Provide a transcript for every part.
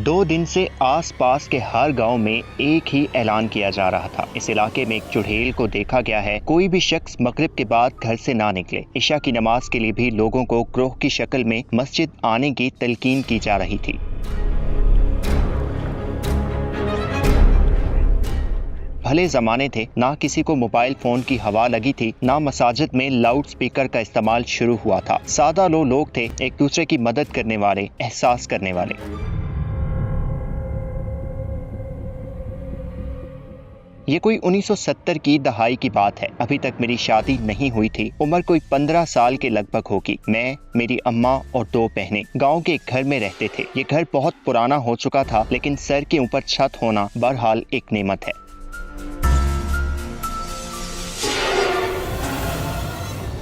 2 दिन से आसपास के हर गांव में एक ही ऐलान किया जा रहा था। इस इलाके में एक चुड़ैल को देखा गया है। कोई भी शख्स मगरिब के बाद घर से ना निकले। इशा की नमाज के लिए भी लोगों को ग्रोह की शक्ल में मस्जिद आने की तलकीन की जा रही थी। भले जमाने थे, ना किसी को मोबाइल फोन की हवा लगी थी, ना मसाजिद में लाउड स्पीकर का इस्तेमाल शुरू हुआ था। सादा लोग थे, एक दूसरे की मदद करने वाले, एहसास करने वाले। ये कोई 1970 की दहाई की बात है। अभी तक मेरी शादी नहीं हुई थी। उम्र कोई 15 साल के लगभग होगी। मैं, मेरी अम्मा और 2 बहनें गांव के एक घर में रहते थे। ये घर बहुत पुराना हो चुका था, लेकिन सर के ऊपर छत होना बहरहाल एक नेमत है।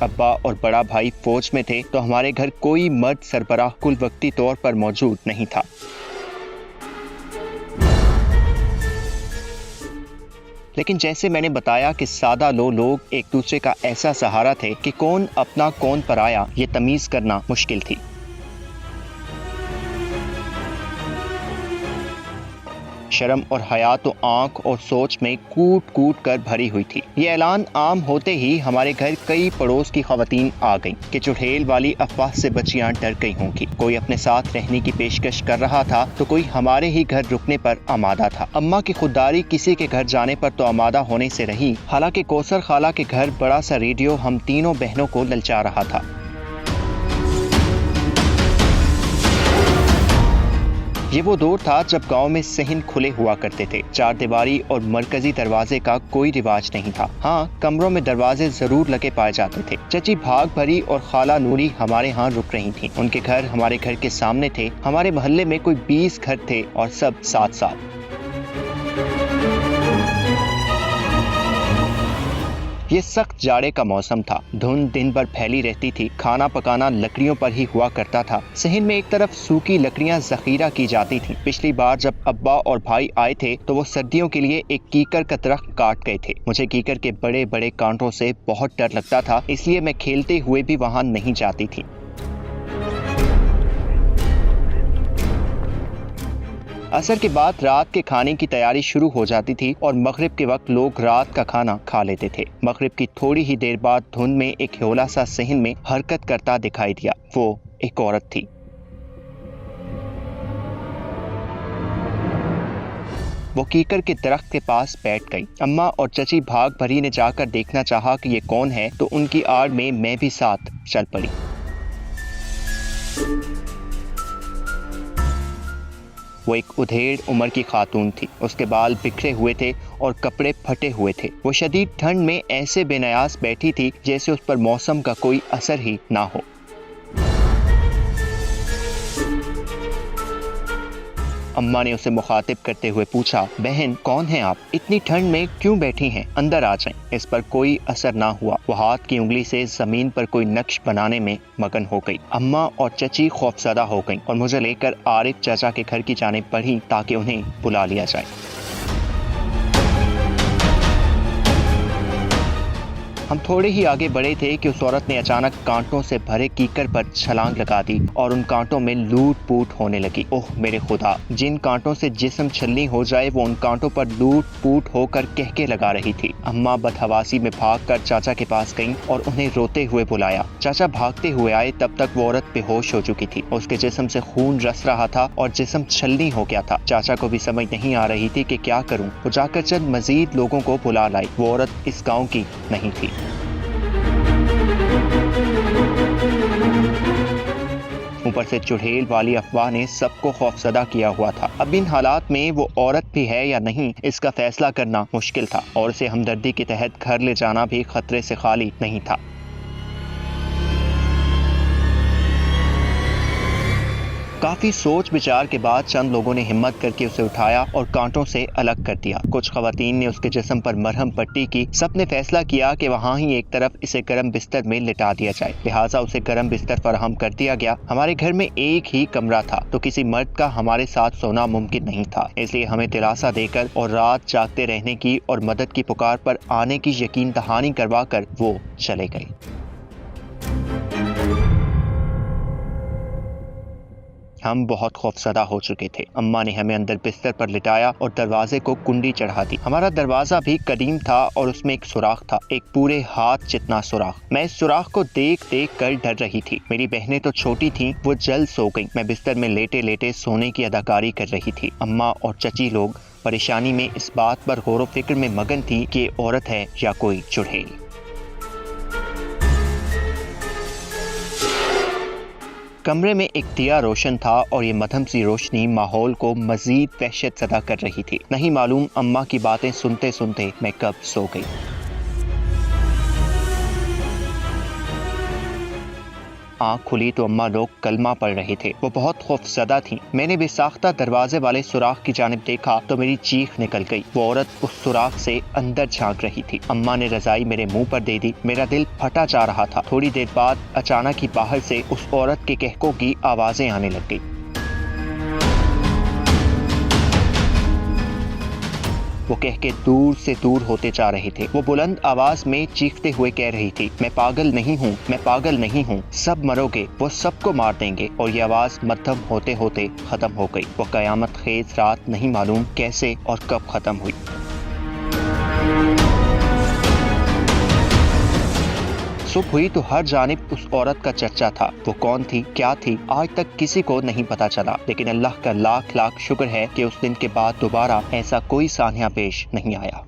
अब्बा और बड़ा भाई फौज में थे, तो हमारे घर कोई मर्द सरबराह कुल वक्ती तौर पर मौजूद नहीं था। लेकिन जैसे मैंने बताया कि सादा लोग एक दूसरे का ऐसा सहारा थे कि कौन अपना कौन पराया ये तमीज करना मुश्किल थी। शर्म और हया तो आंख और सोच में कूट कूट कर भरी हुई थी। ये ऐलान आम होते ही हमारे घर कई पड़ोस की खवातीन आ गईं कि चुड़ैल वाली अफवाह से बच्चियां डर गई होंगी। कोई अपने साथ रहने की पेशकश कर रहा था, तो कोई हमारे ही घर रुकने पर आमादा था। अम्मा की खुददारी किसी के घर जाने पर तो आमादा होने से रही। हालांकि कौसर खाला के घर बड़ा सा रेडियो हम तीनों बहनों को ललचा रहा था। ये वो दौर था जब गांव में सहन खुले हुआ करते थे। 4 दीवारी और मरकजी दरवाजे का कोई रिवाज नहीं था। हाँ, कमरों में दरवाजे जरूर लगे पाए जाते थे। चची भाग भरी और खाला नूरी हमारे यहाँ रुक रही थी। उनके घर हमारे घर के सामने थे। हमारे मोहल्ले में कोई 20 घर थे और सब साथ। ये सख्त जाड़े का मौसम था। धुंध दिन भर फैली रहती थी। खाना पकाना लकड़ियों पर ही हुआ करता था। सहन में एक तरफ सूखी लकड़ियां जखीरा की जाती थीं। पिछली बार जब अब्बा और भाई आए थे तो वो सर्दियों के लिए एक कीकर का दरख्त काट गए थे। मुझे कीकर के बड़े बड़े कांटों से बहुत डर लगता था, इसलिए मैं खेलते हुए भी वहां नहीं जाती थी। असर के बाद रात के खाने की तैयारी शुरू हो जाती थी और मगरिब के वक्त लोग रात का खाना खा लेते थे। मगरिब की थोड़ी ही देर बाद धुंध में एक ह्योला सा सहन में हरकत करता दिखाई दिया। वो एक औरत थी। वो कीकर के दरख्त के पास बैठ गई। अम्मा और चची भाग भरी ने जाकर देखना चाहा कि ये कौन है, तो उनकी आड़ में मैं भी साथ चल पड़ी। वो एक उधेड़ उम्र की खातून थी। उसके बाल बिखरे हुए थे और कपड़े फटे हुए थे। वो शदीद ठंड में ऐसे बेनयास बैठी थी जैसे उस पर मौसम का कोई असर ही ना हो। अम्मा ने उसे मुखातिब करते हुए पूछा, बहन कौन है आप? इतनी ठंड में क्यों बैठी हैं? अंदर आ जाएं। इस पर कोई असर ना हुआ। वो हाथ की उंगली से जमीन पर कोई नक्श बनाने में मगन हो गई। अम्मा और चची खौफजदा हो गईं और मुझे लेकर आरिफ चाचा के घर की जानिब बढ़ी ताकि उन्हें बुला लिया जाए। हम थोड़े ही आगे बढ़े थे कि उस औरत ने अचानक कांटों से भरे कीकर पर छलांग लगा दी और उन कांटों में लूट पूट होने लगी। ओह मेरे खुदा, जिन कांटों से जिस्म छलनी हो जाए वो उन कांटों पर लूट पूट होकर कहके लगा रही थी। अम्मा बदहवासी में भागकर चाचा के पास गईं और उन्हें रोते हुए बुलाया। चाचा भागते हुए आए, तब तक वो औरत बेहोश हो चुकी थी। उसके जिस्म से खून रस रहा था और जिस्म छलनी हो गया था। चाचा को भी समझ नहीं आ रही थी कि क्या करूं। वो जाकर चंद मजीद लोगों को बुला लाई। वो औरत इस गाँव की नहीं थी। ऊपर से चुड़ैल वाली अफवाह ने सबको खौफजदा किया हुआ था। अब इन हालात में वो औरत भी है या नहीं, इसका फैसला करना मुश्किल था और उसे हमदर्दी के तहत घर ले जाना भी खतरे से खाली नहीं था। काफी सोच विचार के बाद चंद लोगों ने हिम्मत करके उसे उठाया और कांटों से अलग कर दिया। कुछ खवातीन ने उसके जिस्म पर मरहम पट्टी की। सबने फैसला किया कि वहां ही एक तरफ इसे गर्म बिस्तर में लिटा दिया जाए। लिहाजा उसे गर्म बिस्तर फराहम कर दिया गया। हमारे घर में एक ही कमरा था, तो किसी मर्द का हमारे साथ सोना मुमकिन नहीं था। इसलिए हमें दिलासा देकर और रात जागते रहने की और मदद की पुकार पर आने की यकीन दहानी करवा कर वो चले गए। हम बहुत खौफजदा हो चुके थे। अम्मा ने हमें अंदर बिस्तर पर लिटाया और दरवाजे को कुंडी चढ़ा दी। हमारा दरवाजा भी कदीम था और उसमें एक सुराख था, एक पूरे हाथ जितना सुराख। मैं इस सुराख को देख देख कर डर रही थी। मेरी बहनें तो छोटी थीं, वो जल्द सो गईं। मैं बिस्तर में लेटे लेटे सोने की अदाकारी कर रही थी। अम्मा और चची लोग परेशानी में इस बात पर गौर व फिक्र में मगन थी कि ये औरत है या कोई चुड़ैल। कमरे में एक दिया रोशन था और ये मध्यम सी रोशनी माहौल को मजीद वहशत ज़दा कर रही थी। नहीं मालूम अम्मा की बातें सुनते सुनते मैं कब सो गई। आँख खुली तो अम्मा लोग कलमा पढ़ रहे थे। वो बहुत खौफज़दा थीं। मैंने बेसाख्ता दरवाजे वाले सुराख की जानिब देखा तो मेरी चीख निकल गई। वो औरत उस सुराख से अंदर झांक रही थी। अम्मा ने रजाई मेरे मुंह पर दे दी। मेरा दिल फटा जा रहा था। थोड़ी देर बाद अचानक ही बाहर से उस औरत के कहकों की आवाजें आने लग गई। वो कह के दूर से दूर होते जा रहे थे। वो बुलंद आवाज में चीखते हुए कह रही थी, मैं पागल नहीं हूँ, मैं पागल नहीं हूँ, सब मरोगे, वो सबको मार देंगे। और ये आवाज मध्यम होते होते खत्म हो गई। वो कयामत खेज रात नहीं मालूम कैसे और कब खत्म हुई। सुबह हुई तो हर जानिब उस औरत का चर्चा था। वो कौन थी, क्या थी, आज तक किसी को नहीं पता चला। लेकिन अल्लाह का लाख लाख शुक्र है कि उस दिन के बाद दोबारा ऐसा कोई सान्या पेश नहीं आया।